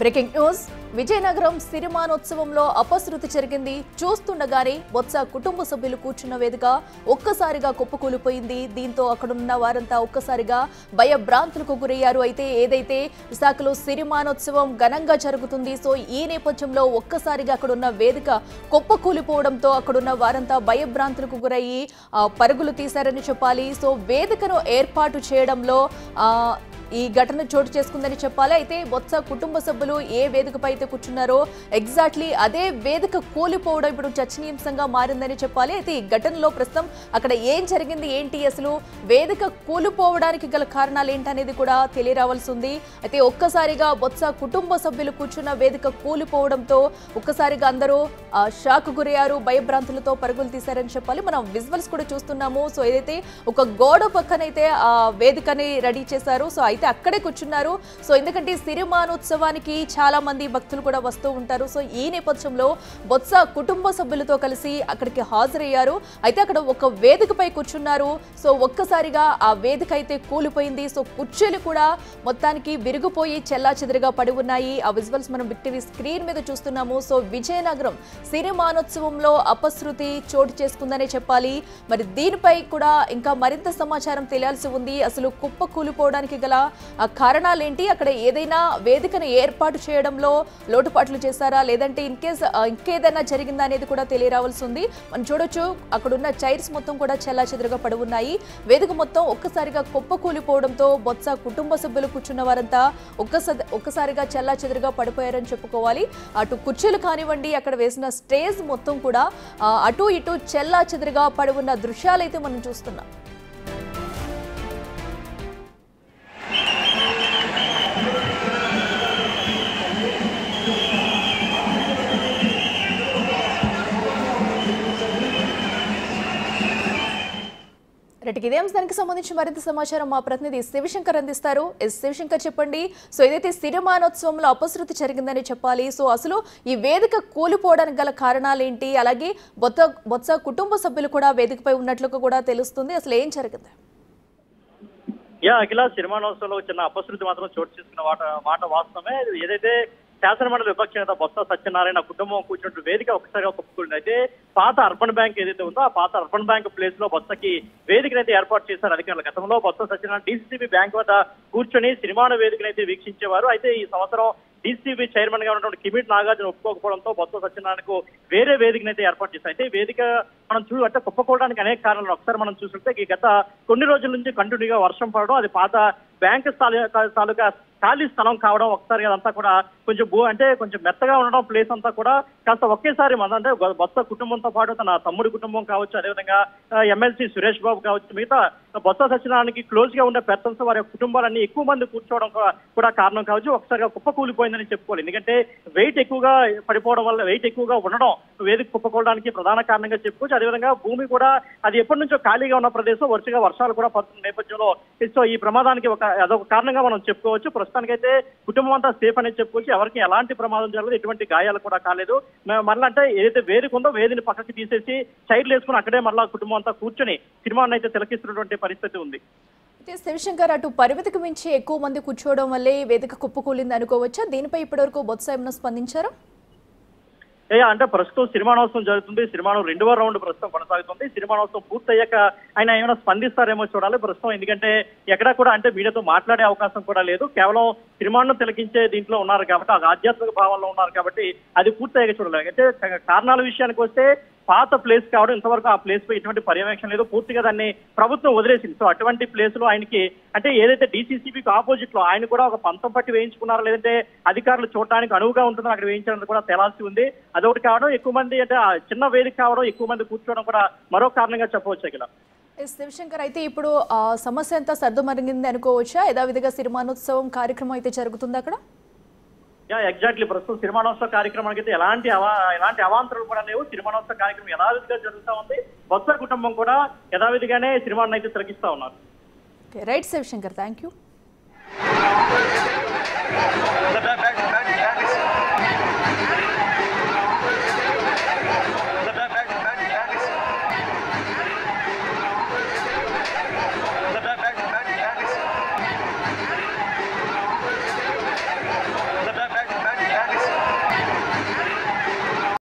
Breaking news Vizianagaram సిరిమానోత్సవంలో అపశృతి జరిగింది. చూస్తుండగానే బొత్స కుటుంబ సభ్యులు కూర్చున్న వేదిక ఒక్కసారిగా కుప్పకూలిపోయింది. దీంతో అక్కడున్న వారంతా ఒక్కసారిగా భయభ్రాంతులకు గురయ్యారు. అయితే ఏదైతే విశాఖలో సిరిమానోత్సవం ఘనంగా జరుగుతుంది, సో ఈ నేపథ్యంలో ఒక్కసారిగా అక్కడున్న వేదిక కుప్పకూలిపోవడంతో అక్కడున్న వారంతా భయభ్రాంతులకు గురయ్యి పరుగులు తీశారని చెప్పాలి. సో వేదికను ఏర్పాటు చేయడంలో ఈ ఘటన చోటు చేసుకుందని చెప్పాలి. అయితే బొత్స కుటుంబ సభ్యులు ఏ వేదికపై అయితే కూర్చున్నారో ఎగ్జాక్ట్లీ అదే వేదిక కూలిపోవడం ఇప్పుడు చర్చనీయాంశంగా మారిందని చెప్పాలి. అయితే ఈ ఘటనలో ప్రస్తుతం అక్కడ ఏం జరిగింది ఏంటి, అసలు వేదిక కూలిపోవడానికి గల కారణాలు ఏంటనేది కూడా తెలియరావాల్సి ఉంది. అయితే ఒక్కసారిగా బొత్స కుటుంబ సభ్యులు కూర్చున్న వేదిక కూలిపోవడంతో ఒక్కసారిగా అందరూ షాక్ గురయ్యారు, భయభ్రాంతులతో పరుగులు తీశారని చెప్పాలి. మనం విజువల్స్ కూడా చూస్తున్నాము. సో ఏదైతే ఒక గోడ పక్కనైతే ఆ వేదికని రెడీ చేశారు, సో అయితే అక్కడే కూర్చున్నారు. సో ఎందుకంటే సిరిమానోత్సవానికి చాలా మంది భక్తులు కూడా వస్తూ ఉంటారు. సో ఈ నేపథ్యంలో బొత్స కుటుంబ సభ్యులతో కలిసి అక్కడికి హాజరయ్యారు. అయితే అక్కడ ఒక వేదికపై కూర్చున్నారు. సో ఒక్కసారిగా ఆ వేదిక అయితే కూలిపోయింది. సో కుర్చీలు కూడా మొత్తానికి విరిగిపోయి చెల్లాచెదురుగా పడి ఉన్నాయి. ఆ విజువల్స్ మనం బిగ్ టీవీ స్క్రీన్ మీద చూస్తున్నాము. సో విజయనగరం సిరిమానోత్సవంలో అపశృతి చోటు చేసుకుందనే చెప్పాలి. మరి దీనిపై కూడా ఇంకా మరింత సమాచారం తెలియాల్సి ఉంది. అసలు కుప్ప కూలిపోవడానికి గల కారణాలేంటి, అక్కడ ఏదైనా వేదికను ఏర్పాటు చేయడంలో లోటుపాట్లు చేశారా, లేదంటే ఇంకేదైనా జరిగిందా అనేది కూడా తెలియరావాల్సి ఉంది. మనం చూడొచ్చు అక్కడున్న చైర్స్ మొత్తం కూడా చెల్లాచెదురుగా పడి ఉన్నాయి. వేదిక మొత్తం ఒక్కసారిగా కుప్ప కూలిపోవడంతో బొత్స కుటుంబ సభ్యులు కూర్చున్న వారంతా ఒక్కసారిగా చెల్లాచెదురుగా పడిపోయారని చెప్పుకోవాలి. అటు కుర్చీలు కానివ్వండి, అక్కడ వేసిన స్టేజ్ మొత్తం కూడా అటు ఇటు చెల్లాచెదురుగా పడి ఉన్న దృశ్యాలైతే మనం చూస్తున్నాం. ఇదే అంశానికి సంబంధించి మరింత సమాచారం మా ప్రతినిధి శివశంకర్ అందిస్తారు. శివశంకర్ చెప్పండి, సో ఏదైతే సిరిమానోత్సవంలో అపశృతి జరిగిందని చెప్పాలి, సో అసలు ఈ వేదిక కూలిపోవడానికి గల కారణాలు ఏంటి, అలాగే బొత్స కుటుంబ సభ్యులు కూడా వేదికపై ఉన్నట్లుగా కూడా తెలుస్తుంది. అసలు ఏం జరిగింది? అఖిల, సిరిమానోత్సవంలో చిన్న అపశృతి మాత్రం చోటు చేసుకున్న మాట వాస్తవమే. ఏదైతే శాసనమండలి విపక్ష నేత బొత్స సత్యనారాయణ కుటుంబం కూర్చున్నట్టు వేదిక ఒకసారిగా కుప్పుకుంది. అయితే పాత అర్బన్ బ్యాంక్ ఏదైతే ఉందో ఆ పాత అర్బన్ బ్యాంక్ ప్లేస్ లో బొత్సకి వేదికనైతే ఏర్పాటు చేశారు అధికారులు. గతంలో బొత్స సత్యనారాయణ డీసీసీబీ బ్యాంక్ వద్ద కూర్చొని సిరిమాన వేదికనైతే వీక్షించేవారు. అయితే ఈ సంవత్సరం డీసీబీ చైర్మన్ గా ఉన్నటువంటి కిమిట్ నాగార్జున ఒప్పుకోకపోవడంతో బొత్స సత్యనారాయణకు వేరే వేదికనైతే ఏర్పాటు చేశారు. అయితే వేదిక మనం అంటే కుప్పకోవడానికి అనేక కారణాలు ఒకసారి మనం చూస్తుంటే ఈ గత కొన్ని రోజుల నుంచి కంటిన్యూగా వర్షం పడడం, అది పాత బ్యాంక్ తాలూకా ఖాళీ స్థలం కావడం, ఒకసారి అదంతా కూడా కొంచెం కొంచెం మెత్తగా ఉండడం, ప్లేస్ అంతా కూడా కాస్త ఒకేసారి అంటే బొత్స కుటుంబంతో పాటు తన తమ్ముడి కుటుంబం కావచ్చు, అదేవిధంగా ఎమ్మెల్సీ సురేష్ బాబు కావచ్చు, మిగతా బొత్స సత్యనారాయణకి క్లోజ్ గా ఉండే పెర్సన్స్ వారి కుటుంబాలన్నీ ఎక్కువ మంది కూర్చోవడం కూడా కారణం కావచ్చు. ఒకసారిగా కుప్ప కూలిపోయిందని చెప్పుకోవాలి. ఎందుకంటే వెయిట్ ఎక్కువగా పడిపోవడం వల్ల, వెయిట్ ఎక్కువగా ఉండడం వేదిక కుప్పకోవడానికి ప్రధాన కారణంగా చెప్పుకోవచ్చు. అదేవిధంగా భూమి కూడా అది ఎప్పటి నుంచో ఖాళీగా ఉన్న ప్రదేశం, వరుసగా వర్షాలు కూడా పడుతున్న నేపథ్యంలో సో ఈ ప్రమాదానికి అదొక కారణంగా మనం చెప్పుకోవచ్చు. ప్రస్తుతానికైతే కుటుంబం అంతా సేఫ్ అనేది చెప్పుకోవచ్చు. ఎవరికి ఎలాంటి ప్రమాదం జరగలేదు, ఎటువంటి గాయాలు కూడా కాలేదు. మరలా అంటే ఏదైతే వేదిక ఉందో వేదిని పక్కకి తీసేసి చైర్లు వేసుకుని అక్కడే మరలా కుటుంబం అంతా కూర్చొని సినిమాను అయితే తిలకిస్తున్నటువంటి పరిస్థితి ఉంది. అయితే శివశంకర్, అటు పరిమితికి మించి ఎక్కువ మంది కూర్చోవడం వల్లే వేదిక కుప్పకూలింది అనుకోవచ్చా? దీనిపై ఇప్పటివరకు బొత్స ఏమైనా స్పందించారా? అంటే ప్రస్తుతం సిరిమానోత్సవం జరుగుతుంది. సిరిమానం 2వ రౌండ్ ప్రస్తుతం కొనసాగుతుంది. సిరిమానోత్సవం పూర్తయ్యాక ఆయన ఏమైనా స్పందిస్తారేమో చూడాలి ప్రస్తుతం. ఎందుకంటే ఎక్కడా కూడా అంటే మీడియాతో మాట్లాడే అవకాశం కూడా లేదు. కేవలం సిరిమాను తిలకించే దీంట్లో ఉన్నారు కాబట్టి, ఆ ఆధ్యాత్మిక భావంలో ఉన్నారు కాబట్టి అది పూర్తయ్యాక చూడాలి. అయితే కారణాల విషయానికి వస్తే పాత ప్లేస్ కావడం, ఇంతవరకు ఆ ప్లేస్ పై ఎటువంటి పర్యవేక్షణ లేదు, పూర్తిగా దాన్ని ప్రభుత్వం వదిలేసింది. సో అటువంటి ప్లేస్ లో ఆయనకి అంటే ఏదైతే డీసీసీబీకి ఆపోజిట్ లో ఆయన కూడా ఒక పంతం పట్టి వేయించుకున్నారా, లేదంటే అధికారులు చూడడానికి అనువుగా ఉంటుందో అక్కడ వేయించడానికి కూడా తేలాల్సి ఉంది. అదొకటి కావడం, ఎక్కువ మంది అంటే చిన్న వేదిక కావడం, ఎక్కువ మంది కూర్చోవడం కూడా మరో కారణంగా చెప్పవచ్చు. అఖిల, శివశంకర్, అయితే ఇప్పుడు సమస్య అంతా సర్దుమరిగింది అనుకోవచ్చా? యథావిధిగా సిరిమానోత్సవం కార్యక్రమం అయితే జరుగుతుంది అక్కడ? ఎగ్జాక్ట్లీ, ప్రస్తుతం సిరిమానోత్సవ కార్యక్రమానికి అయితే ఎలాంటి అవాంతరాలు కూడా లేవు. సిరిమానోత్సవ కార్యక్రమం యథావిధిగా జరుగుతూ ఉంది. బొత్స కుటుంబం కూడా యథావిధిగానే సిరిమాను అయితే తిలకిస్తూ ఉన్నారు. Right Shivshankar, thank you.